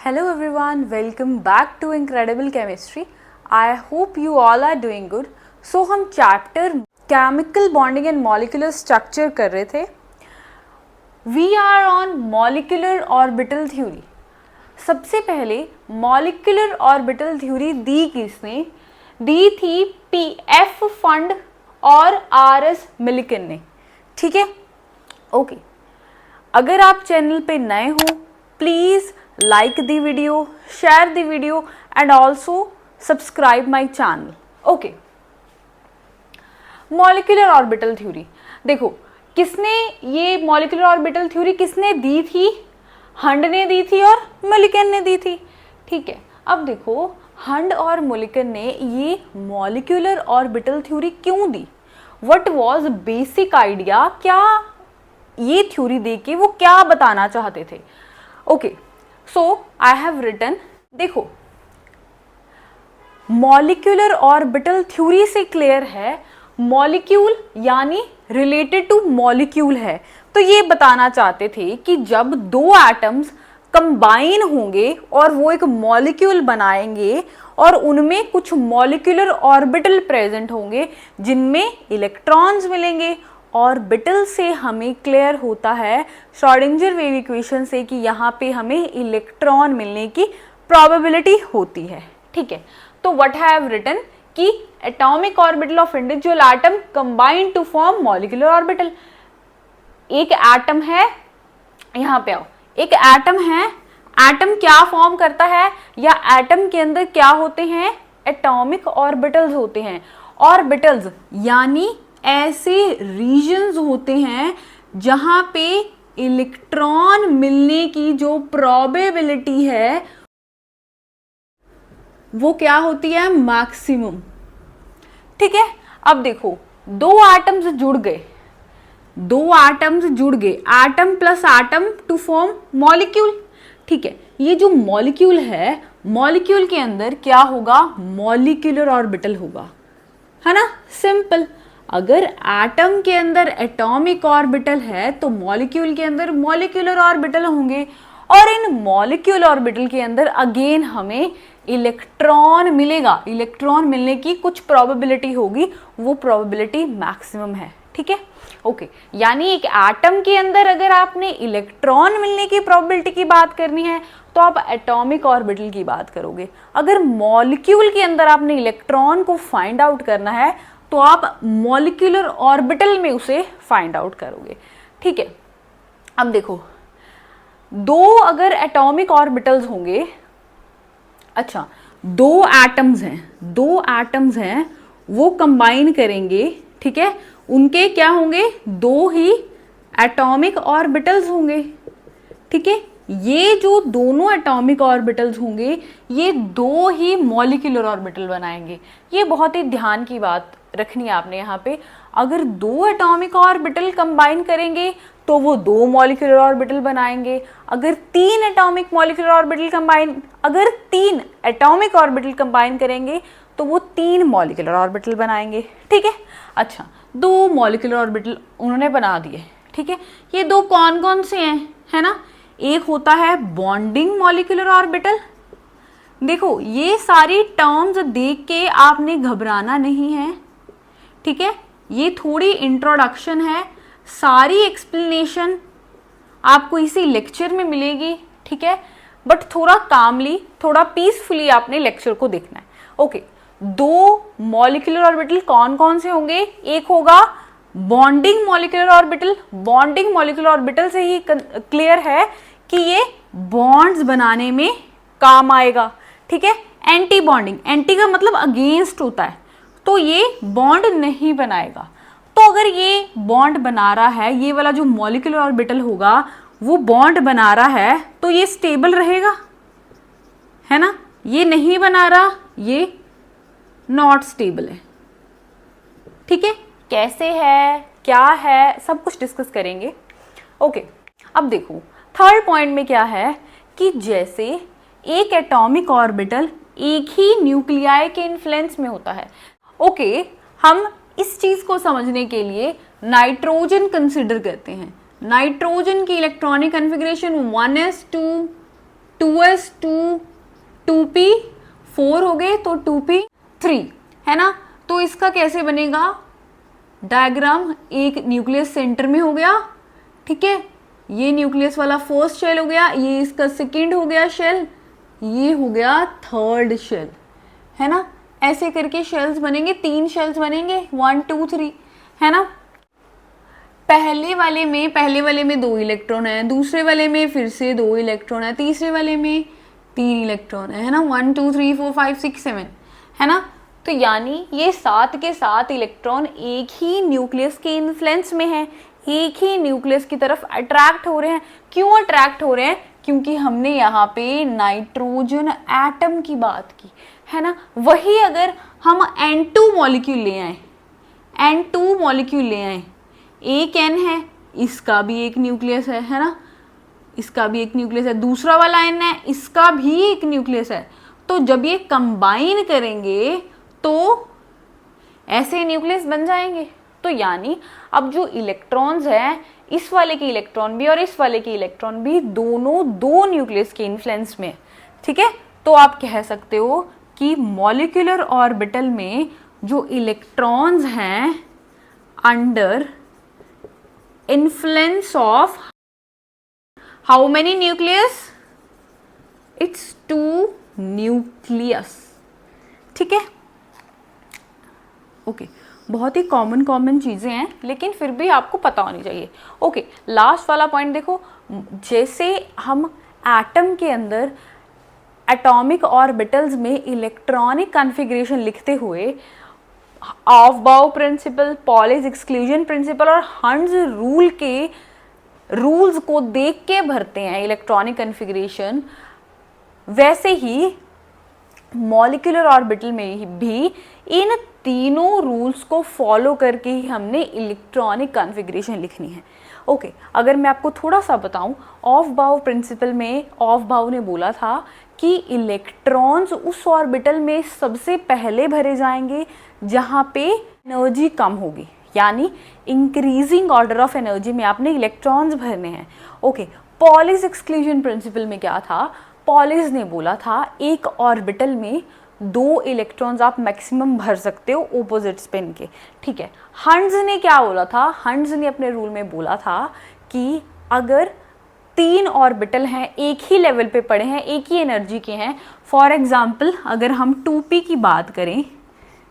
Hello everyone, welcome back to Incredible Chemistry. I hope you all are doing good. So हम chapter chemical bonding and molecular structure कर रहे थे. We are on molecular orbital theory. सबसे पहले molecular orbital theory दी किसने? दी थी पीएफ फंड और आरएस मिलिकन ने. ठीक है, ओके. अगर आप चैनल पे नए हो please like the video, share the video and also subscribe my channel. Okay. Molecular orbital theory. देखो किसने ये मॉलिक्यूलर ऑर्बिटल थ्योरी किसने दी थी? हंड ने दी थी और मिलिकन ने दी थी. ठीक है, अब देखो हंड और मिलिकन ने ये मॉलिक्यूलर ऑर्बिटल थ्योरी क्यों दी? What was basic idea? क्या ये थ्योरी दे के वो क्या बताना चाहते थे? Okay, so I have written. देखो मॉलिक्यूलर ऑर्बिटल थ्योरी से क्लियर है मॉलिक्यूल यानी रिलेटेड टू मॉलिक्यूल है. तो ये बताना चाहते थे कि जब दो एटम्स कंबाइन होंगे और वो एक मॉलिक्यूल बनाएंगे और उनमें कुछ मॉलिक्यूलर ऑर्बिटल प्रेजेंट होंगे जिनमें इलेक्ट्रॉन्स मिलेंगे. ऑर्बिटल से हमें क्लियर होता है श्रोडिंगर वेव इक्वेशन से कि यहाँ पे हमें इलेक्ट्रॉन मिलने की प्रोबेबिलिटी होती है. ठीक है, तो व्हाट हैव हैव रिटन कि atomic orbital of individual atom combine to form molecular orbital. एक एटम है, यहाँ पे आओ, एक एटम है. एटम क्या फॉर्म करता है या एटम के अंदर क्या होते हैं? एटॉमिक ऑर्बिटल्स होते हैं. ऑर्बिटल्स यानी ऐसे रीजन्स होते हैं जहां पे इलेक्ट्रॉन मिलने की जो प्रोबेबिलिटी है वो क्या होती है? मैक्सिमम. ठीक है, अब देखो दो एटम्स जुड़ गए, atom plus atom to form molecule. ठीक है, ये जो मॉलिक्यूल है, मॉलिक्यूल के अंदर क्या होगा? मॉलिक्यूलर ऑर्बिटल होगा, है ना? सिंपल. अगर एटम के अंदर एटॉमिक ऑर्बिटल है तो मॉलिक्यूल के अंदर मॉलिक्यूलर ऑर्बिटल होंगे और इन मॉलिक्यूल ऑर्बिटल के अंदर अगेन हमें इलेक्ट्रॉन मिलेगा. इलेक्ट्रॉन मिलने की कुछ प्रोबेबिलिटी होगी, वो प्रोबेबिलिटी मैक्सिमम है. ठीक है, ओके. यानी एक एटम के अंदर अगर आपने इलेक्ट्रॉन मिलने की प्रोबेबिलिटी की बात करनी है तो आप एटॉमिक ऑर्बिटल की बात करोगे. अगर मॉलिक्यूल के अंदर आपने इलेक्ट्रॉन को फाइंड आउट करना है तो आप मॉलिक्यूलर ऑर्बिटल में उसे फाइंड आउट करोगे. ठीक है, अब देखो दो अगर एटॉमिक ऑर्बिटल्स होंगे, अच्छा दो एटम्स हैं वो कंबाइन करेंगे. ठीक है, उनके क्या होंगे? दो ही एटॉमिक ऑर्बिटल्स होंगे. ठीक है, ये जो दोनों एटॉमिक ऑर्बिटल्स होंगे ये दो ही मॉलिक्यूलर ऑर्बिटल बनाएंगे. ये बहुत ही ध्यान की बात रखनी है आपने यहाँ पे. अगर दो एटॉमिक ऑर्बिटल कंबाइन करेंगे तो वो दो मॉलिक्यूलर ऑर्बिटल बनाएंगे. अगर तीन एटॉमिक ऑर्बिटल कंबाइन करेंगे तो वो तीन मॉलिक्यूलर ऑर्बिटल बनाएंगे. ठीक है, अच्छा दो मॉलिक्यूलर ऑर्बिटल उन्होंने बना दिए. ठीक है, ये दो कौन कौन से हैं, है ना? एक होता है बॉन्डिंग मॉलिक्यूलर ऑर्बिटल. देखो ये सारी टर्म्स देख के आपने घबराना नहीं है. ठीक है, ये थोड़ी इंट्रोडक्शन है, सारी एक्सप्लेनेशन आपको इसी लेक्चर में मिलेगी. ठीक है, बट थोड़ा कामली, थोड़ा पीसफुली आपने लेक्चर को देखना है. ओके, दो मॉलिक्यूलर ऑर्बिटल कौन कौन से होंगे? एक होगा bonding molecular orbital. Bonding molecular orbital से ही क्लियर है कि ये बॉन्ड्स बनाने में काम आएगा. ठीक है, एंटी बॉन्डिंग, एंटी का मतलब अगेंस्ट होता है, तो ये बॉन्ड नहीं बनाएगा. तो अगर ये बॉन्ड बना रहा है, ये वाला जो मॉलिक्यूलर ऑर्बिटल होगा वो बॉन्ड बना रहा है तो ये स्टेबल रहेगा, है ना? ये नहीं बना रहा, ये नॉट स्टेबल है. ठीक है, कैसे है, क्या है, सब कुछ डिस्कस करेंगे. ओके, अब देखो थर्ड पॉइंट में क्या है कि जैसे एक एटॉमिक ऑर्बिटल एक ही न्यूक्लियाई के इन्फ्लुएंस में होता है. ओके, हम इस चीज को समझने के लिए नाइट्रोजन कंसिडर करते हैं. नाइट्रोजन की electronic configuration 1s2 2s2 2p 4 हो गए तो 2p 3 है ना। तो इसका कैसे बनेगा डायग्राम, एक न्यूक्लियस सेंटर में हो गया, ठीक है, ये न्यूक्लियस वाला फर्स्ट शेल हो गया, ये इसका सेकेंड हो गया शेल, ये हो गया थर्ड शेल, है ना। ऐसे करके शेल्स बनेंगे, 3 शेल्स बनेंगे 1 2 3, है ना। पहले वाले में 2 इलेक्ट्रॉन है, दूसरे वाले में फिर से 2 इलेक्ट्रॉन है, तीसरे वाले में 3 इलेक्ट्रॉन है ना। 1 2 3 4 5 6 7, है ना। तो यानी ये 7 के 7 इलेक्ट्रॉन एक ही न्यूक्लियस के इन्फ्लुएंस में है, एक ही न्यूक्लियस की तरफ अट्रैक्ट हो रहे हैं। क्यों अट्रैक्ट हो रहे हैं? क्योंकि हमने यहाँ पे नाइट्रोजन एटम की बात की, है ना। वही अगर हम N2 मॉलिक्यूल ले आए, N2 मॉलिक्यूल ले आए, एक N है, इसका भी एक न्यूक्लियस है ना, इसका भी एक न्यूक्लियस है, दूसरा वाला N है, इसका भी एक न्यूक्लियस है। तो जब ये कंबाइन करेंगे तो ऐसे न्यूक्लियस बन जाएंगे। तो यानी अब जो इलेक्ट्रॉन्स हैं, इस वाले के इलेक्ट्रॉन भी और इस वाले के इलेक्ट्रॉन भी दोनों 2 न्यूक्लियस के इन्फ्लुएंस में, ठीक है। तो आप कह सकते हो कि मॉलिक्यूलर ऑर्बिटल में जो इलेक्ट्रॉन्स हैं under influence of how many nucleus, it's 2 nucleus, ठीक है। ओके, बहुत ही कॉमन चीज़ें हैं लेकिन फिर भी आपको पता होनी चाहिए। ओके, लास्ट वाला पॉइंट देखो, जैसे हम एटम के अंदर एटॉमिक ऑर्बिटल्स में इलेक्ट्रॉनिक कॉन्फ़िगरेशन लिखते हुए ऑफ-बाउ प्रिंसिपल, पॉलीज एक्सक्लूजन प्रिंसिपल और हंड्स रूल के रूल्स को देख के भरते हैं इलेक्ट्रॉनिक कॉन्फ़िगरेशन, वैसे ही मॉलिक्यूलर ऑर्बिटल में भी इन तीनों रूल्स को फॉलो करके ही हमने इलेक्ट्रॉनिक कॉन्फ़िगरेशन लिखनी है। ओके, अगर मैं आपको थोड़ा सा बताऊं, ऑफ-बाउ प्रिंसिपल में ऑफ-बाउ ने बोला था कि इलेक्ट्रॉन्स उस ऑर्बिटल में सबसे पहले भरे जाएंगे जहाँ पे एनर्जी कम होगी, यानी इंक्रीजिंग ऑर्डर ऑफ एनर्जी में आपने इलेक्ट्रॉन्स भरने हैं। ओके, पॉलीज एक्सक्लूजन प्रिंसिपल में क्या था, पॉलीज ने बोला था एक ऑर्बिटल में 2 इलेक्ट्रॉन्स आप मैक्सिमम भर सकते हो ओपोजिट स्पिन के, ठीक है। हंड्स ने क्या बोला था, हंड्स ने अपने रूल में बोला था कि अगर 3 ऑर्बिटल हैं, एक ही लेवल पे पड़े हैं, एक ही एनर्जी के हैं, फॉर एग्जांपल अगर हम 2p की बात करें,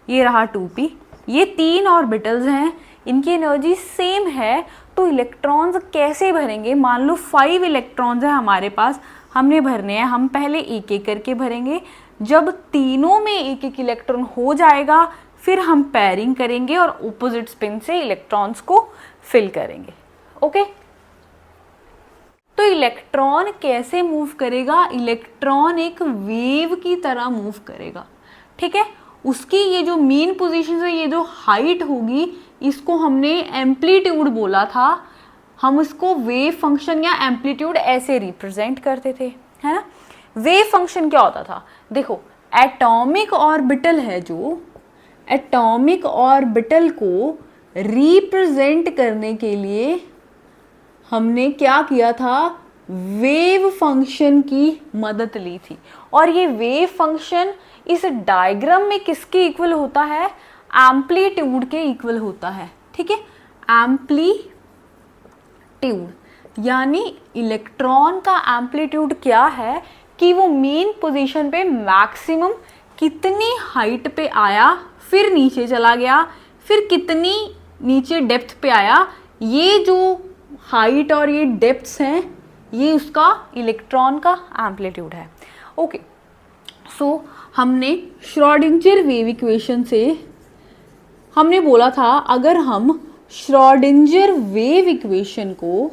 ये रहा 2p, ये 3 ऑर्बिटल्स हैं, इनकी एनर्जी सेम है, तो इलेक्ट्रॉन्स कैसे भरेंगे। मान लो 5 इलेक्ट्रॉन्स हैं हमारे पास, हमने भरने हैं, हम पहले एक एक करके भरेंगे, जब तीनों में एक एक इलेक्ट्रॉन हो जाएगा फिर हम पेयरिंग करेंगे और ऑपोजिट स्पिन से इलेक्ट्रॉन्स को फिल करेंगे। ओके, तो इलेक्ट्रॉन कैसे मूव करेगा, इलेक्ट्रॉन एक वेव की तरह मूव करेगा, ठीक है। उसकी ये जो मेन पोजीशन है, ये जो हाइट होगी, इसको हमने एम्पलीट्यूड बोला था, हम इसको वेव फंक्शन या एम्पलीट्यूड ऐसे रिप्रेजेंट करते थे, है ना। वेव फंक्शन क्या होता था, देखो एटॉमिक ऑर्बिटल है, जो एटॉमिक ऑर्बिटल को रिप्रेजेंट करने के लिए हमने क्या किया था, वेव फंक्शन की मदद ली थी। और ये वेव फंक्शन इस डायग्राम में किसके इक्वल होता है, एम्पलीट्यूड के इक्वल होता है, ठीक है। एम्पलीट्यूड यानी इलेक्ट्रॉन का एम्पलीट्यूड क्या है कि वो मेन पोजीशन पे मैक्सिमम कितनी हाइट पे आया, फिर नीचे चला गया, फिर कितनी नीचे डेप्थ पे आया, ये जो हाइट और ये डेप्थ्स हैं, ये उसका इलेक्ट्रॉन का एम्पलीट्यूड है। ओके, सो हमने श्रोडिंगर वेव इक्वेशन से हमने बोला था, अगर हम श्रोडिंगर वेव इक्वेशन को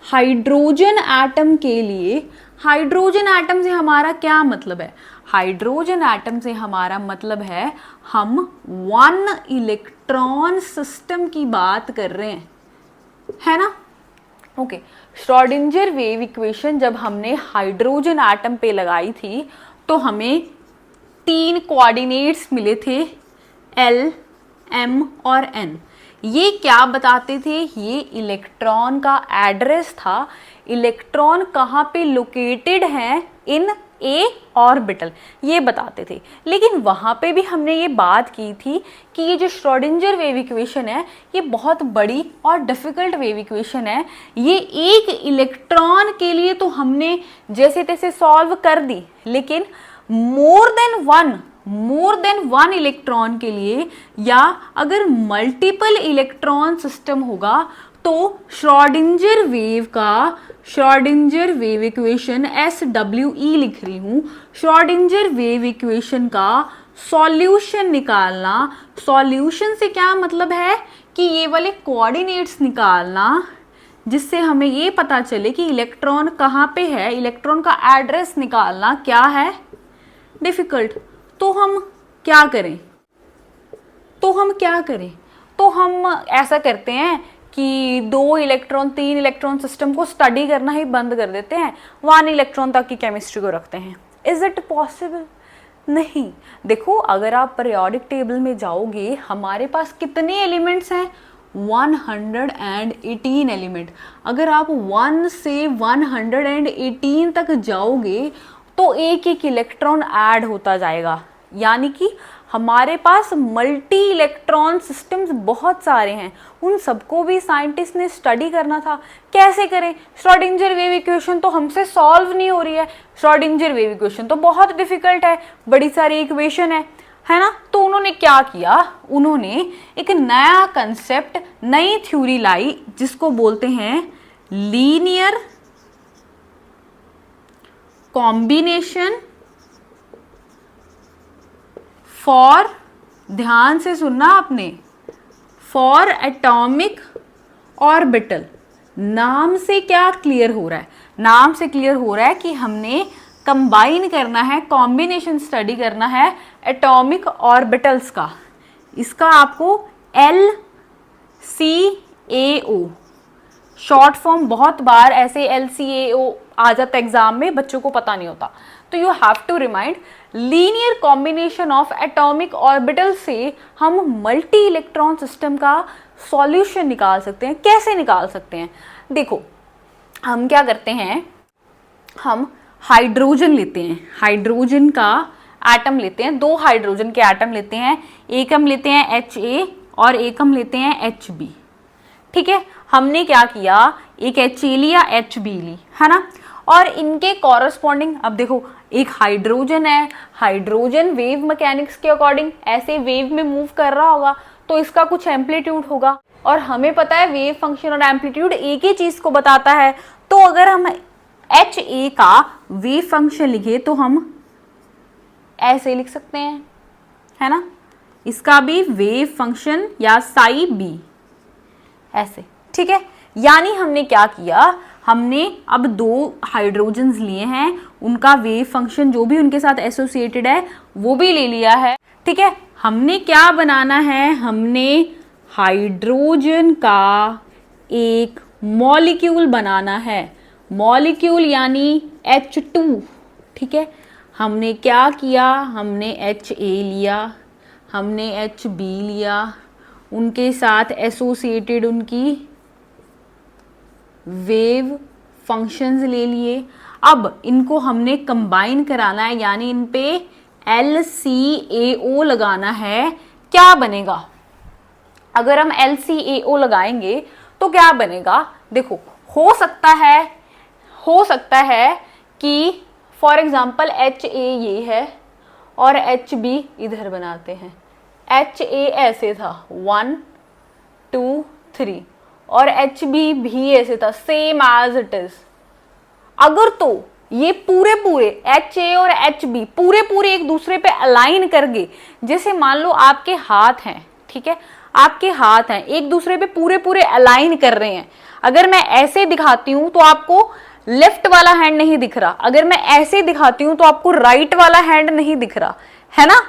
हाइड्रोजन एटम के लिए, हाइड्रोजन एटम से हमारा क्या मतलब है, हाइड्रोजन एटम से हमारा मतलब है हम 1 इलेक्ट्रॉन सिस्टम की बात कर रहे हैं, है ना। ओके, श्रोडिंगर वेव इक्वेशन जब हमने हाइड्रोजन एटम पे लगाई थी तो हमें 3 कोऑर्डिनेट्स मिले थे, L, M और N, ये क्या बताते थे, ये इलेक्ट्रॉन का एड्रेस था, इलेक्ट्रॉन कहाँ पे लोकेटेड है इन ए ऑर्बिटल, ये बताते थे। लेकिन वहाँ पे भी हमने ये बात की थी कि ये जो श्रोडिंगर वेव इक्वेशन है ये बहुत बड़ी और डिफ़िकल्ट वेव इक्वेशन है। ये एक इलेक्ट्रॉन के लिए तो हमने जैसे तैसे सॉल्व कर दी, लेकिन मोर देन वन इलेक्ट्रॉन के लिए या अगर मल्टीपल इलेक्ट्रॉन सिस्टम होगा तो श्रोडिंगर वेव इक्वेशन SWE लिख रही हूँ, श्रोडिंगर वेव इक्वेशन का सॉल्यूशन निकालना। सॉल्यूशन से क्या मतलब है कि ये वाले कोऑर्डिनेट्स निकालना जिससे हमें ये पता चले कि इलेक्ट्रॉन कहाँ पे है, इलेक्ट्रॉन का एड्रेस निकालना क्या है डिफिकल्ट। तो हम क्या करें, तो हम ऐसा करते हैं कि 2 इलेक्ट्रॉन 3 इलेक्ट्रॉन सिस्टम को स्टडी करना ही बंद कर देते हैं, 1 इलेक्ट्रॉन तक की केमिस्ट्री को रखते हैं। Is it possible? नहीं। देखो अगर आप पीरियोडिक टेबल में जाओगे, हमारे पास कितने एलिमेंट्स हैं, 118 एलिमेंट। अगर आप 1 से 118 तक जाओगे तो एक एक इलेक्ट्रॉन ऐड होता जाएगा, यानी कि हमारे पास मल्टी इलेक्ट्रॉन सिस्टम्स बहुत सारे हैं। उन सबको भी साइंटिस्ट ने स्टडी करना था। कैसे करें? श्रोडिंगर वेव इक्वेशन तो हमसे सॉल्व नहीं हो रही है, श्रोडिंगर वेव इक्वेशन तो बहुत डिफिकल्ट है, बड़ी सारी इक्वेशन है ना। तो उन्होंने क्या किया, उन्होंने एक नया कंसेप्ट, नई थ्योरी लाई जिसको बोलते हैं लीनियर कॉम्बिनेशन फॉर, ध्यान से सुनना आपने, फॉर एटॉमिक ऑर्बिटल। नाम से क्या क्लियर हो रहा है? नाम से क्लियर हो रहा है कि हमने कंबाइन करना है, कॉम्बिनेशन स्टडी करना है एटॉमिक ऑर्बिटल्स का। इसका आपको LCAO शॉर्ट फॉर्म, बहुत बार ऐसे LCAO आ जाता एग्जाम में, बच्चों को पता नहीं होता, तो you have to remind linear combination of atomic orbital से हम मल्टी इलेक्ट्रॉन सिस्टम का सॉल्यूशन निकाल सकते हैं। कैसे निकाल सकते हैं? देखो हम क्या करते हैं, हम हाइड्रोजन लेते हैं, हाइड्रोजन का एटम लेते हैं, 2 हाइड्रोजन के एटम लेते हैं, एक हम लेते हैं HA और एक हम लेते हैं HB। ठीक है, हमने क्या किया, एक HA लिया, HB ली, है ना, और इनके कॉरस्पॉन्डिंग, अब देखो एक हाइड्रोजन है, हाइड्रोजन वेव मैकेनिक्स के अकॉर्डिंग ऐसे वेव में मूव कर रहा होगा तो इसका कुछ एम्पलीट्यूड होगा, और हमें पता है वेव फंक्शन और एम्पलीट्यूड एक ही चीज को बताता है। तो अगर हम HA का वेव फंक्शन लिखे तो हम ऐसे लिख सकते हैं, है ना, इसका भी वेव फंक्शन या साई B ऐसे। ठीक है, यानी हमने क्या किया, हमने अब 2 हाइड्रोजन्स लिए हैं, उनका वेव फंक्शन जो भी उनके साथ एसोसिएटेड है वो भी ले लिया है। ठीक है, हमने क्या बनाना है, हमने हाइड्रोजन का एक मॉलिक्यूल बनाना है, मॉलिक्यूल यानी H2। ठीक है, हमने क्या किया, हमने HA लिया, हमने HB लिया, उनके साथ एसोसिएटेड उनकी वेव फंक्शंस ले लिए। अब इनको हमने कंबाइन कराना है, यानी इन पे LCAO लगाना है। क्या बनेगा? अगर हम LCAO लगाएंगे तो क्या बनेगा? देखो हो सकता है कि फॉर एग्जाम्पल HA ये है और HB इधर बनाते हैं, HA ऐसे था 1 2 3 और HB भी ऐसे था, सेम एज इट इज। अगर तो ये पूरे HA और HB पूरे एक दूसरे पे अलाइन करके, जैसे मान लो आपके हाथ हैं, ठीक है, आपके हाथ हैं एक दूसरे पे पूरे अलाइन कर रहे हैं। अगर मैं ऐसे दिखाती हूं तो आपको लेफ्ट वाला हैंड नहीं दिख रहा, अगर मैं ऐसे दिखाती हूं तो आपको राइट वाला हैंड नहीं दिख रहा, है ना,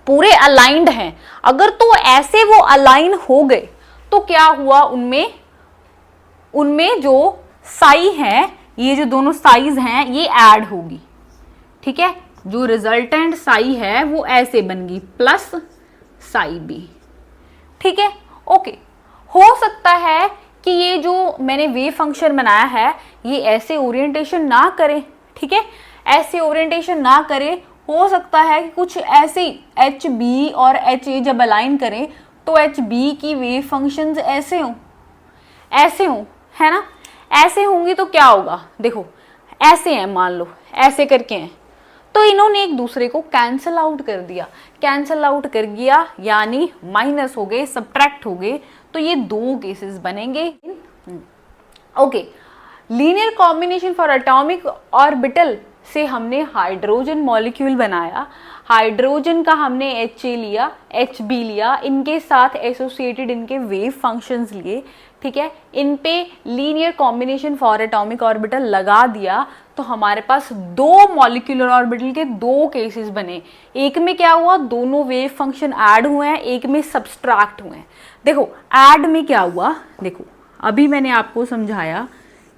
पूरे अलाइंड हैं। अगर तो ऐसे वो अलाइन हो गए तो क्या हुआ, उनमें जो साई है, ये जो दोनों साइज हैं ये ऐड होगी। ठीक है, जो रिजल्टेंट साई है वो ऐसे बन गई प्लस साई B। ठीक है, ओके। हो सकता है कि ये जो मैंने वेव फंक्शन बनाया है ये ऐसे ओरिएंटेशन ना करे, ठीक है, ऐसे ओरिएंटेशन ना करे। हो सकता है कि कुछ ऐसे एच बी और एच ए जब अलाइन करें तो एच बी की वेव फंक्शंस ऐसे हों, ऐसे हों, है ना। ऐसे होंगी तो क्या होगा, देखो ऐसे हैं, मान लो ऐसे करके हैं, तो इन्होंने एक दूसरे को कैंसल आउट कर दिया, कैंसल आउट कर दिया यानी माइनस हो गए, सब्ट्रैक्ट हो गए, तो ये दो केसेस बनेंगे। Okay, linear combination for atomic orbital से हमने हाइड्रोजन मॉलिक्यूल बनाया, हाइड्रोजन का हमने एच ए लिया, एच बी लिया, इनके साथ एसोसिएटेड इनके वेव फंक्शंस लिए, ठीक है, इन पे linear combination for atomic orbital लगा दिया, तो हमारे पास दो मॉलिक्यूलर ऑर्बिटल के दो केसेस बने। एक में क्या हुआ, दोनों वेव फंक्शन ऐड हुए हैं, एक में सब्सट्रैक्ट हुए हैं। देखो ऐड में क्या हुआ, देखो अभी मैंने आपको समझाया,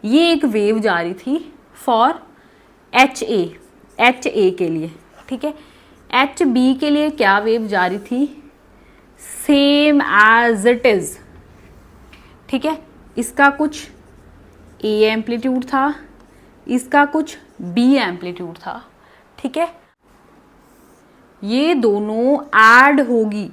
ये एक वेव जा रही थी फॉर एच ए के लिए, ठीक है, एच बी के लिए क्या वेव जा रही थी, सेम एज इट इज, ठीक है, इसका कुछ ए एम्पलीट्यूड था, इसका कुछ बी एम्पलीट्यूड था, ठीक है। ये दोनों ऐड होगी,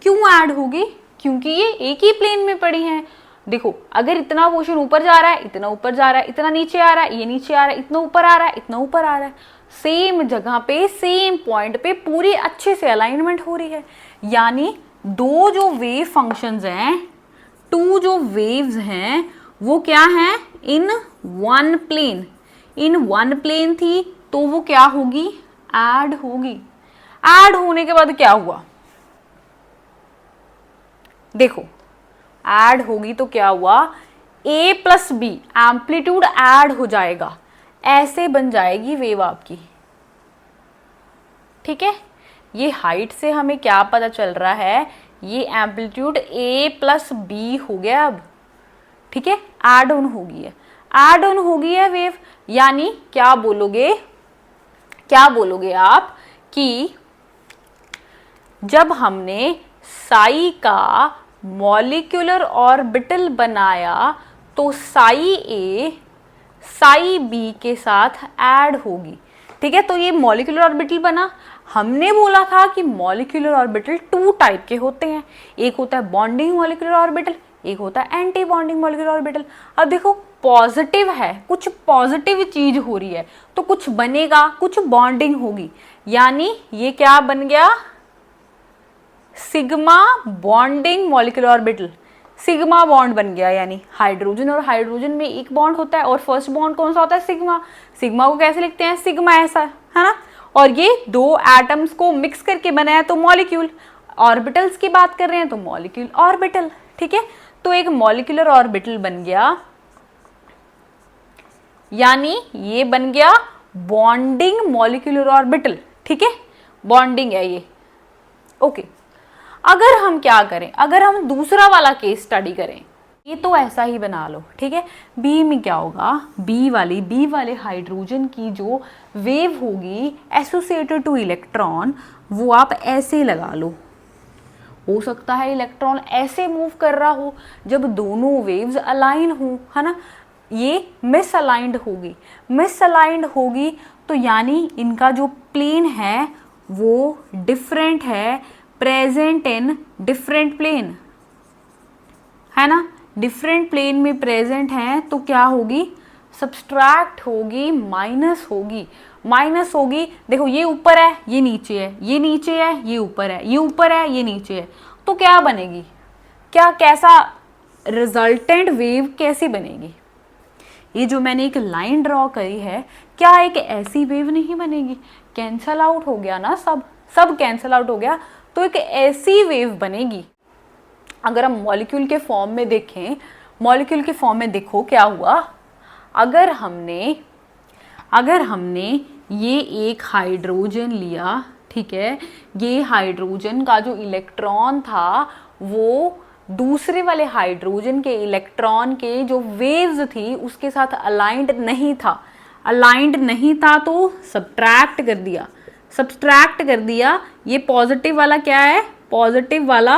क्यों ऐड होगी, क्योंकि ये एक ही प्लेन में पड़ी हैं। देखो अगर इतना पोर्शन ऊपर जा रहा है, इतना ऊपर जा रहा है, इतना नीचे आ रहा है, ये नीचे आ रहा है, इतना ऊपर आ रहा है, इतना ऊपर आ रहा है, सेम जगह पे सेम पॉइंट पे पूरी अच्छे से अलाइनमेंट हो रही है, यानी दो जो वेव फंक्शंस हैं, टू जो वेव्स हैं वो क्या हैं, in one plane, in one plane थी तो वो क्या होगी, ऐड होगी। ऐड होने के बाद क्या हुआ, देखो ऐड होगी तो क्या हुआ, a plus B amplitude add हो जाएगा, ऐसे बन जाएगी वेव आपकी, ठीक है। ये हाइट से हमें क्या पता चल रहा है, ये एम्पलीट्यूड a प्लस बी हो गया अब, ठीक है, ऐड ऑन हो गई है, ऐड ऑन हो गई है वेव, यानी क्या बोलोगे, क्या बोलोगे आप कि जब हमने साई का मॉलिक्यूलर ऑर्बिटल बनाया तो साई ए साई बी के साथ ऐड होगी, ठीक है। तो ये मॉलिक्यूलर ऑर्बिटल बना, हमने बोला था कि मॉलिक्यूलर ऑर्बिटल टू टाइप के होते हैं, एक होता है बॉन्डिंग मॉलिक्यूलर ऑर्बिटल, एक होता है एंटी बॉन्डिंग मॉलिक्यूलर ऑर्बिटल। अब देखो पॉजिटिव है, कुछ पॉजिटिव चीज हो रही है तो कुछ बनेगा, कुछ बॉन्डिंग होगी, यानी ये क्या बन गया, sigma bonding molecular orbital, sigma bond बन गया, यानी हाइड्रोजन और हाइड्रोजन में एक बॉन्ड होता है और फर्स्ट बॉन्ड कौन सा होता है, सिग्मा। सिग्मा को कैसे लिखते हैं, सिग्मा ऐसा, है ना, और ये दो एटम्स को मिक्स करके बनाया तो मॉलिक्यूल, ऑर्बिटल्स की बात कर रहे हैं तो मॉलिक्यूल ऑर्बिटल, ठीक है। तो एक मॉलिक्यूलर ऑर्बिटल बन गया, यानी ये बन गया बॉन्डिंग मॉलिक्यूलर ऑर्बिटल, ठीक है, बॉन्डिंग है ये, ओके। अगर हम क्या करें, अगर हम दूसरा वाला केस स्टडी करें, ये तो ऐसा ही बना लो, ठीक है। बी में क्या होगा, बी वाले हाइड्रोजन की जो वेव होगी एसोसिएटेड टू इलेक्ट्रॉन, वो आप ऐसे लगा लो, हो सकता है इलेक्ट्रॉन ऐसे मूव कर रहा हो जब दोनों वेव्स अलाइन हो, है ना, ये मिसअलाइंड होगी, मिसअलाइंड होगी तो यानी इनका जो प्लेन है वो डिफरेंट है, प्रेजेंट इन डिफरेंट प्लेन, है ना, डिफरेंट प्लेन में प्रेजेंट है, तो क्या होगी, सब्सट्रैक्ट होगी, माइनस होगी, माइनस होगी। देखो ये ऊपर है, ये नीचे है, ये नीचे है, ये ऊपर है, ये ऊपर है, ये नीचे है, तो क्या बनेगी, क्या कैसा रिजल्टेंट वेव कैसी बनेगी, ये जो मैंने एक लाइन ड्रॉ करी है, क्या एक ऐसी वेव नहीं बनेगी, कैंसल आउट हो गया ना, सब कैंसल आउट हो गया, तो एक ऐसी वेव बनेगी। अगर हम मॉलिक्यूल के फॉर्म में देखें, मॉलिक्यूल के फॉर्म में देखो क्या हुआ, अगर हमने ये एक हाइड्रोजन लिया, ठीक है, ये हाइड्रोजन का जो इलेक्ट्रॉन था वो दूसरे वाले हाइड्रोजन के इलेक्ट्रॉन के जो वेव्स थी उसके साथ अलाइंड नहीं था, अलाइंड नहीं था तो सब्ट्रैक्ट कर दिया, सब्ट्रैक्ट कर दिया। ये पॉजिटिव वाला क्या है, पॉजिटिव वाला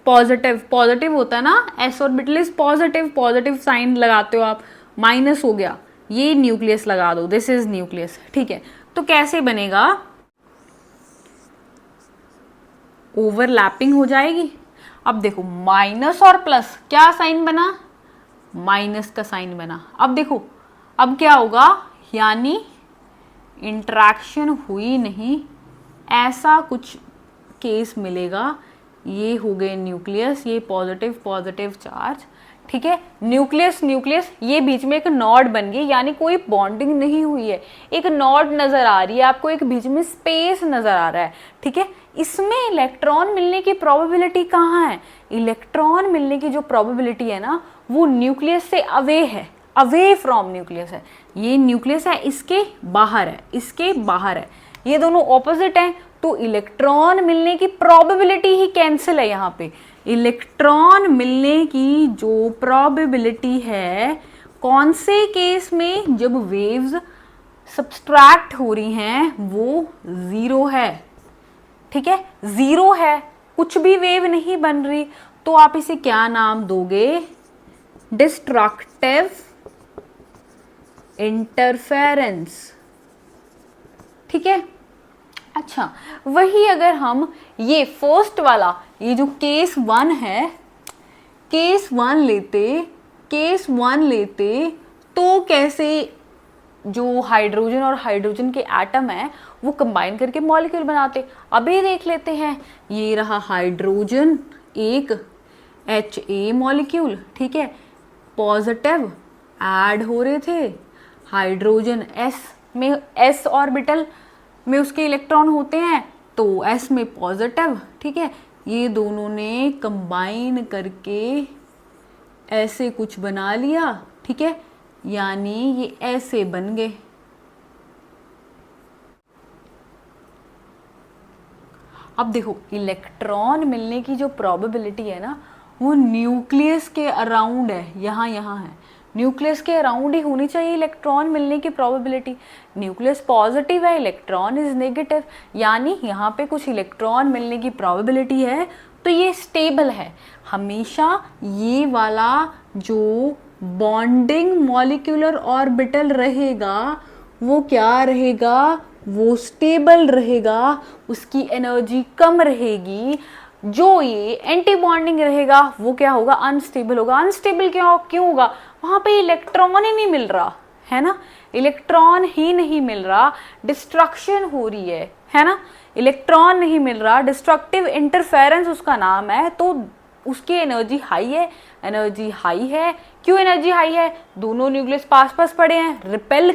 पॉजिटिव, पॉजिटिव होता है ना, S orbital is positive, positive sign लगाते हो आप, माइनस हो गया, ये न्यूक्लियस लगा दो, दिस इज न्यूक्लियस, ठीक है। तो कैसे बनेगा, ओवरलैपिंग हो जाएगी। अब देखो माइनस और प्लस, क्या साइन बना, माइनस का साइन बना। अब देखो अब क्या होगा, यानी इंटरेक्शन हुई नहीं, ऐसा कुछ केस मिलेगा। ये हो गए न्यूक्लियस, ये पॉजिटिव पॉजिटिव चार्ज, ठीक है। न्यूक्लियस न्यूक्लियस, ये बीच में एक नॉड बन गई, यानी कोई बॉन्डिंग नहीं हुई है, एक नॉड नजर आ रही है आपको, एक बीच में स्पेस नजर आ रहा है, ठीक है। इसमें इलेक्ट्रॉन मिलने की प्रोबेबिलिटी कहाँ है, इलेक्ट्रॉन मिलने की जो प्रोबेबिलिटी है ना, वो न्यूक्लियस से अवे है, अवे फ्रॉम न्यूक्लियस है। ये न्यूक्लियस है, इसके बाहर है, इसके बाहर है, ये दोनों ऑपोजिट हैं, तो इलेक्ट्रॉन मिलने की प्रोबेबिलिटी ही कैंसिल है यहाँ पे। इलेक्ट्रॉन मिलने की जो प्रोबेबिलिटी है कौन से केस में, जब वेव्स सब्सट्रैक्ट हो रही हैं, वो 0 है, ठीक है, 0 है, कुछ भी वेव नहीं बन रही, तो आप इसे क्या नाम दोगे, डिस्ट्रक्टिव इंटरफेरेंस, ठीक है। अच्छा, वही अगर हम ये फर्स्ट वाला, ये जो केस 1 है, केस 1 लेते, केस 1 लेते, तो कैसे जो हाइड्रोजन और हाइड्रोजन के एटम है वो कंबाइन करके मॉलिक्यूल बनाते। अभी देख लेते हैं, ये रहा हाइड्रोजन, एक HA मॉलिक्यूल, ठीक है, पॉजिटिव ऐड हो रहे थे, हाइड्रोजन S में, S ऑर्बिटल में उसके इलेक्ट्रॉन होते हैं, तो S में पॉजिटिव, ठीक है, ये दोनों ने कंबाइन करके ऐसे कुछ बना लिया, ठीक है, यानी ये ऐसे बन गए। अब देखो इलेक्ट्रॉन मिलने की जो प्रोबेबिलिटी है ना, वो न्यूक्लियस के अराउंड है, यहाँ यहाँ है, न्यूक्लियस के अराउंड ही होनी चाहिए इलेक्ट्रॉन मिलने की प्रोबेबिलिटी। न्यूक्लियस पॉजिटिव है, इलेक्ट्रॉन इज नेगेटिव, यानी यहाँ पे कुछ इलेक्ट्रॉन मिलने की प्रोबेबिलिटी है, तो ये स्टेबल है। हमेशा ये वाला जो बॉन्डिंग मॉलिक्यूलर ऑर्बिटल रहेगा वो क्या रहेगा, वो स्टेबल रहेगा, उसकी एनर्जी कम रहेगी। जो ये एंटी बॉन्डिंग रहेगा वो क्या होगा, अनस्टेबल होगा। अनस्टेबल क्यों होगा, वहां पे इलेक्ट्रॉन ही नहीं मिल रहा है ना, इलेक्ट्रॉन ही नहीं मिल रहा, डिस्ट्रक्शन हो रही है ना, इलेक्ट्रॉन नहीं मिल रहा, डिस्ट्रक्टिव इंटरफेरेंस उसका नाम है, तो उसकी एनर्जी हाई है, एनर्जी हाई है। क्यों एनर्जी हाई है, दोनों न्यूक्लियस पास पास पड़े हैं, रिपेल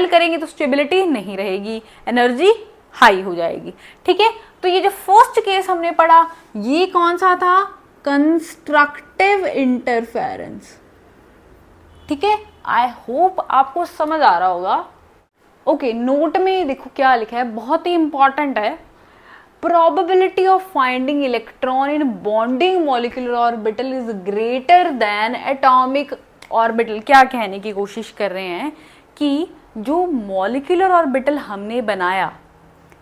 करेंगे तो स्टेबिलिटी नहीं रहेगी, एनर्जी हाई हो जाएगी, ठीक है। तो ये जो फर्स्ट केस हमने पढ़ा ये कौन सा था, कंस्ट्रक्टिव इंटरफेरेंस, ठीक है। आई होप आपको समझ आ रहा होगा। ओके, नोट में देखो क्या लिखा है, बहुत ही इंपॉर्टेंट है। probability of finding electron in bonding molecular orbital is greater than atomic orbital। क्या कहने की कोशिश कर रहे हैं कि जो molecular orbital हमने बनाया,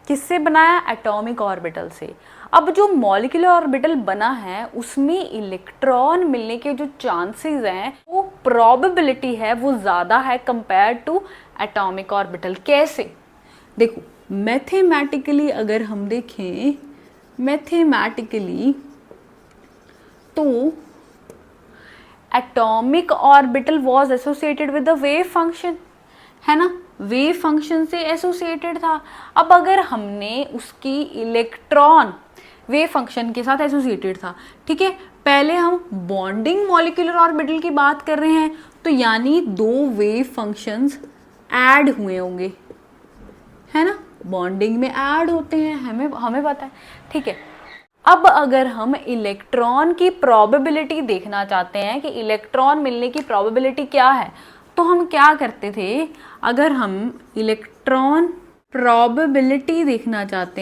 किससे बनाया, एटॉमिक ऑर्बिटल से। अब जो मॉलिक्यूलर ऑर्बिटल बना है उसमें इलेक्ट्रॉन मिलने के जो चांसेस हैं, वो प्रोबेबिलिटी है वो ज़्यादा है कंपेयर टू एटॉमिक ऑर्बिटल। कैसे, देखो मैथमेटिकली अगर हम देखें, मैथमेटिकली तो atomic orbital was associated with the wave function, है ना, वेव फंक्शन से एसोसिएटेड था। अब अगर हमने उसकी इलेक्ट्रॉन वेव फंक्शन के साथ एसोसिएटेड था, ठीक है, पहले हम बॉन्डिंग मॉलिक्यूलर ऑर्बिटल की बात कर रहे हैं, तो यानी दो वेव फंक्शंस ऐड हुए होंगे, है ना, बॉन्डिंग में ऐड होते हैं, हमें पता है, ठीक है। अब अगर हम इलेक्ट्रॉन की प्रोबेबिलिटी देखना चाहते हैं कि इलेक्ट्रॉन मिलने की प्रोबेबिलिटी क्या है, तो हम क्या करते थे, अगर हम इलेक्ट्रॉन प्रोबेबिलिटी देखना चाहते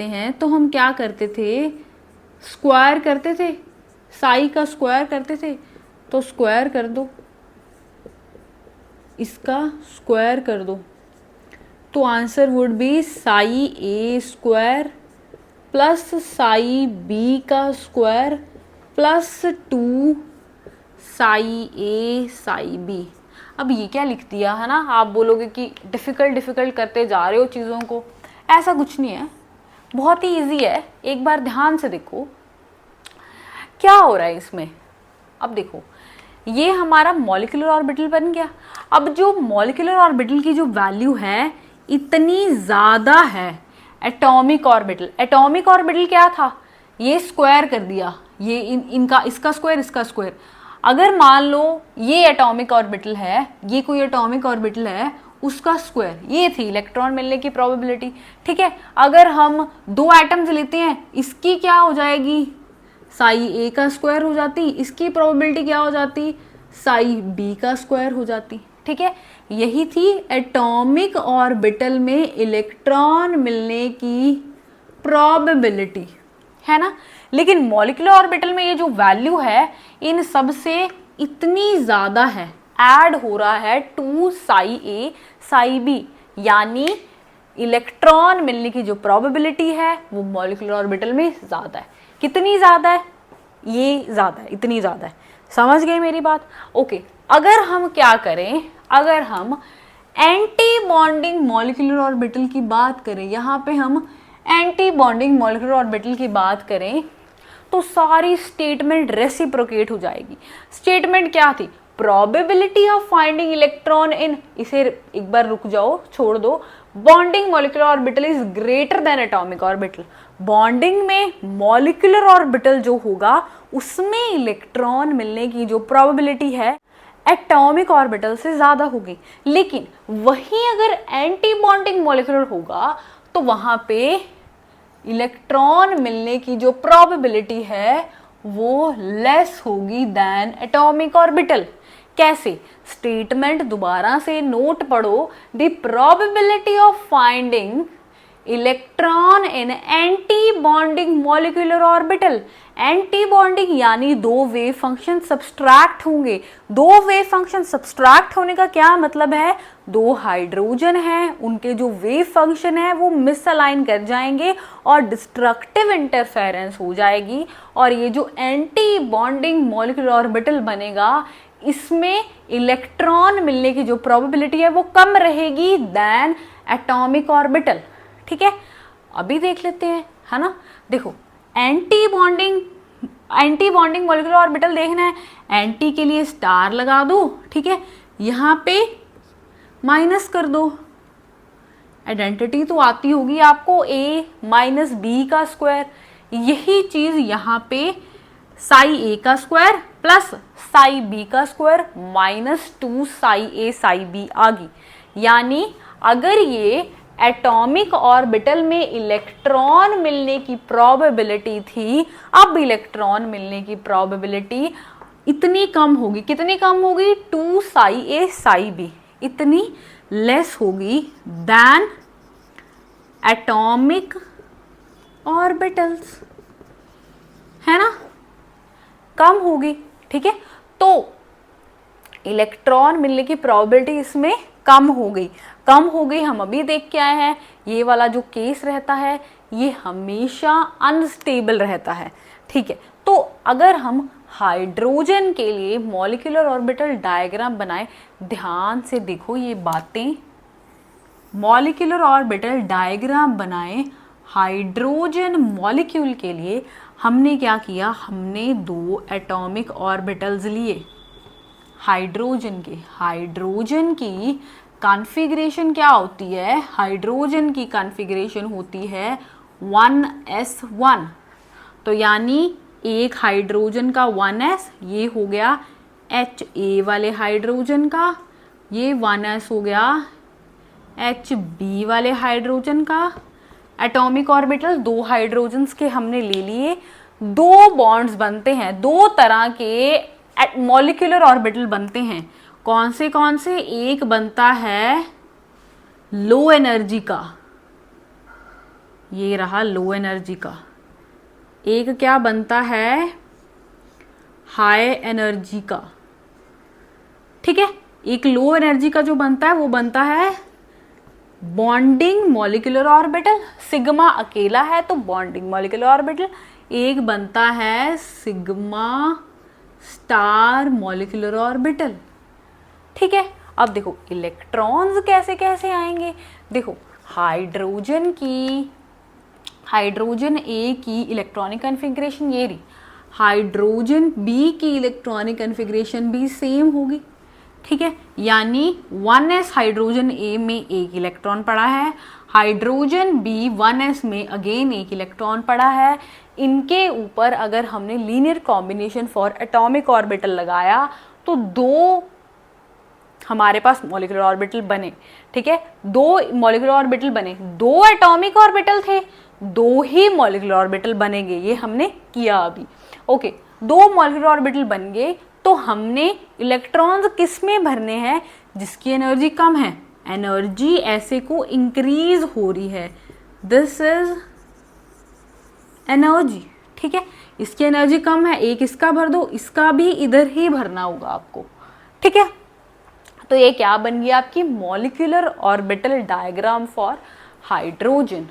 हैं तो हम क्या करते थे, स्क्वायर करते थे, साई का स्क्वायर करते थे। तो स्क्वायर कर दो, इसका स्क्वायर कर दो, तो answer would be psi A square plus psi B का square plus 2 psi A psi B. अब ये क्या लिख दिया है ना, आप बोलोगे कि डिफ़िकल्ट करते जा रहे हो चीज़ों को, ऐसा कुछ नहीं है, बहुत ही इजी है। एक बार ध्यान से देखो क्या हो रहा है इसमें। अब देखो ये हमारा मॉलिक्यूलर ऑर्बिटल बन गया। अब जो मॉलिक्यूलर ऑर्बिटल की जो वैल्यू है इतनी ज़्यादा है, एटॉमिक ऑर्बिटल, एटॉमिक ऑर्बिटल क्या था, ये स्क्वायर कर दिया, ये इनका इसका स्क्वायर इसका स्क्वायर। अगर मान लो ये एटॉमिक ऑर्बिटल है, ये कोई एटॉमिक ऑर्बिटल है, उसका स्क्वायर, ये थी इलेक्ट्रॉन मिलने की प्रोबेबिलिटी। ठीक है, अगर हम दो एटम्स लेते हैं, इसकी क्या हो जाएगी, साई ए का स्क्वायर हो जाती, इसकी प्रोबेबिलिटी क्या हो जाती, साई बी का स्क्वायर हो जाती। ठीक है, यही थी एटॉमिक ऑर्बिटल में इलेक्ट्रॉन मिलने की प्रोबेबिलिटी, है ना। लेकिन मॉलिक्यूलर ऑर्बिटल में ये जो वैल्यू है इन सब से इतनी ज़्यादा है, ऐड हो रहा है 2 साई ए साई बी, यानी इलेक्ट्रॉन मिलने की जो प्रोबेबिलिटी है वो मॉलिक्यूलर ऑर्बिटल में ज़्यादा है। कितनी ज़्यादा है, ये ज़्यादा है, इतनी ज़्यादा है। समझ गए मेरी बात। ओके, अगर हम क्या करें, अगर हम एंटी बॉन्डिंग मॉलिक्यूलर ऑर्बिटल की बात करें, यहाँ पे हम एंटी बॉन्डिंग मॉलिक्यूलर ऑर्बिटल की बात करें तो सारी स्टेटमेंट रेसिप्रोकेट हो जाएगी। स्टेटमेंट क्या थी, probability of finding electron in, इसे एक बार रुक जाओ, छोड़ दो, bonding molecular orbital is greater than atomic orbital. Bonding में मॉलिक्यूलर ऑर्बिटल जो होगा उसमें इलेक्ट्रॉन मिलने की जो प्रोबेबिलिटी है एटॉमिक ऑर्बिटल से ज्यादा होगी। लेकिन वहीं अगर एंटी बॉन्डिंग मॉलिक्यूलर होगा तो वहां पे इलेक्ट्रॉन मिलने की जो प्रोबेबिलिटी है वो लेस होगी देन एटॉमिक ऑर्बिटल। कैसे, स्टेटमेंट दोबारा से नोट पढ़ो, the probability of finding electron in anti bonding molecular orbital. Anti bonding यानी दो वेव फंक्शन सब्सट्रैक्ट होंगे। दो वेव फंक्शन सब्सट्रैक्ट होने का क्या मतलब है, दो हाइड्रोजन हैं, उनके जो वेव फंक्शन है वो मिसअलाइन कर जाएंगे और डिस्ट्रक्टिव इंटरफेरेंस हो जाएगी, और ये जो एंटी बॉन्डिंग मॉलिक्यूलर ऑर्बिटल बनेगा इसमें इलेक्ट्रॉन मिलने की जो प्रोबेबिलिटी है वो कम रहेगी देन एटॉमिक ऑर्बिटल। ठीक है, अभी देख लेते हैं, है ना। देखो एंटी बॉन्डिंग मॉलिक्यूलर ऑर्बिटल देखना है, एंटी के लिए स्टार लगा दो, ठीक है, यहाँ पे माइनस कर दो, आइडेंटिटी तो आती होगी आपको, ए माइनस बी का स्क्वायर। यही चीज यहाँ पे साई ए का स्क्वायर प्लस साई बी का square minus 2 psi A psi B आ गई। यानी अगर ये एटॉमिक ऑर्बिटल में इलेक्ट्रॉन मिलने की प्रोबेबिलिटी थी, अब इलेक्ट्रॉन मिलने की प्रोबेबिलिटी इतनी कम होगी, कितनी कम होगी, 2 साई ए साई बी, इतनी लेस होगी देन एटॉमिक ऑर्बिटल्स, है ना, कम होगी। ठीक है, तो इलेक्ट्रॉन मिलने की प्रोबेबिलिटी इसमें कम हो गई, कम हो गई। हम अभी देख के आए हैं ये वाला जो केस रहता है ये हमेशा अनस्टेबल रहता है। ठीक है, तो अगर हम हाइड्रोजन के लिए मॉलिक्यूलर ऑर्बिटल डायग्राम बनाए, ध्यान से देखो ये बातें, मॉलिक्यूलर ऑर्बिटल डायग्राम बनाए हाइड्रोजन मॉलिक्यूल के लिए, हमने क्या किया, हमने दो एटॉमिक ऑर्बिटल्स लिए हाइड्रोजन के। हाइड्रोजन की कॉन्फ़िगरेशन क्या होती है, हाइड्रोजन की कॉन्फ़िगरेशन होती है 1s1। तो यानी एक हाइड्रोजन का 1s, ये हो गया Ha वाले हाइड्रोजन का, ये 1s हो गया Hb वाले हाइड्रोजन का। एटॉमिक ऑर्बिटल दो हाइड्रोजन्स के हमने ले लिए, दो बॉन्ड्स बनते हैं, दो तरह के मॉलिक्यूलर ऑर्बिटल बनते हैं। कौन से, एक बनता है लो एनर्जी का, ये रहा लो एनर्जी का, एक क्या बनता है हाई एनर्जी का। ठीक है, एक लो एनर्जी का जो बनता है वो बनता है बॉन्डिंग मॉलिक्यूलर ऑर्बिटल, सिग्मा अकेला है तो बॉन्डिंग मॉलिक्यूलर ऑर्बिटल, एक बनता है सिग्मा स्टार मॉलिक्यूलर ऑर्बिटल। ठीक है, अब देखो इलेक्ट्रॉन्स कैसे कैसे आएंगे। देखो हाइड्रोजन ए की इलेक्ट्रॉनिक कन्फिग्रेशन ये रही, हाइड्रोजन बी की इलेक्ट्रॉनिक कन्फिग्रेशन भी सेम होगी। ठीक है, यानी 1s हाइड्रोजन ए में एक इलेक्ट्रॉन पड़ा है, हाइड्रोजन बी 1s में अगेन एक इलेक्ट्रॉन पड़ा है। इनके ऊपर अगर हमने linear combination for atomic orbital लगाया तो दो हमारे पास मॉलिक्यूलर ऑर्बिटल बने। ठीक है, दो मॉलिक्यूलर ऑर्बिटल बने, दो एटॉमिक ऑर्बिटल थे, दो ही मॉलिक्यूलर ऑर्बिटल बनेंगे, ये हमने किया अभी। ओके, दो मॉलिक्यूलर ऑर्बिटल बन गए तो हमने इलेक्ट्रॉन्स किस में भरने हैं, जिसकी एनर्जी कम है, एनर्जी ऐसे को इंक्रीज हो रही है, दिस इज एनर्जी। ठीक है, इसकी एनर्जी कम है, एक इसका भर दो, इसका भी इधर ही भरना होगा आपको। ठीक है, तो ये क्या बन गया आपकी molecular orbital diagram for hydrogen.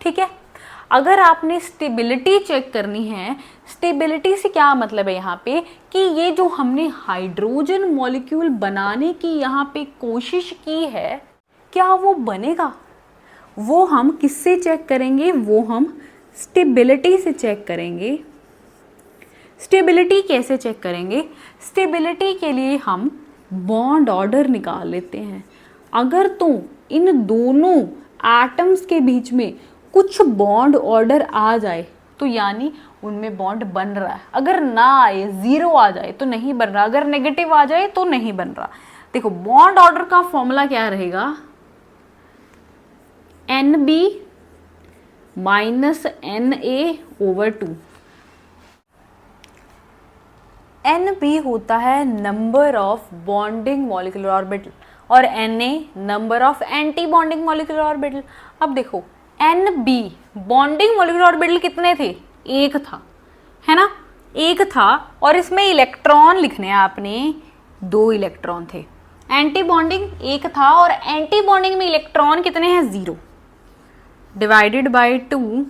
ठीक है, अगर आपने स्टेबिलिटी चेक करनी है, स्टेबिलिटी से क्या मतलब है यहाँ पे कि ये जो हमने हाइड्रोजन मॉलिक्यूल बनाने की यहाँ पे कोशिश की है, क्या वो बनेगा, वो हम किससे चेक करेंगे, वो हम स्टेबिलिटी से चेक करेंगे। स्टेबिलिटी कैसे चेक करेंगे, स्टेबिलिटी के लिए हम बॉन्ड ऑर्डर निकाल लेते हैं। अगर तो इन दोनों एटम्स के बीच में कुछ बॉन्ड ऑर्डर आ जाए तो यानी उनमें बॉन्ड बन रहा है, अगर ना आए, जीरो आ जाए तो नहीं बन रहा, अगर नेगेटिव आ जाए तो नहीं बन रहा। देखो बॉन्ड ऑर्डर का फॉर्मूला क्या रहेगा, NB माइनस NA/2। NB होता है number of bonding molecular orbital और Na number of anti bonding molecular orbital. अब देखो NB बॉन्डिंग मॉलिक्यूलर ऑर्बिटल कितने थे, एक था, है ना, एक था, और इसमें इलेक्ट्रॉन लिखने हैं आपने, दो इलेक्ट्रॉन थे। एंटी बॉन्डिंग एक था और एंटी बॉन्डिंग में इलेक्ट्रॉन कितने हैं, 0 डिवाइडेड बाय 2,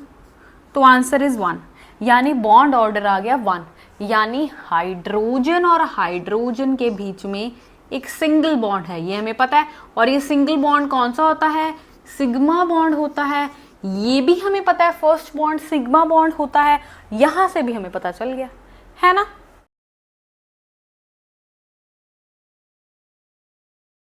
तो आंसर इज 1, यानी बॉन्ड ऑर्डर आ गया 1, यानी हाइड्रोजन और हाइड्रोजन के बीच में एक सिंगल बॉन्ड है, ये हमें पता है। और ये सिंगल बॉन्ड कौन सा होता है, सिग्मा बॉन्ड होता है, ये भी हमें पता है, फर्स्ट बॉन्ड सिग्मा बॉन्ड होता है, यहां से भी हमें पता चल गया, है ना।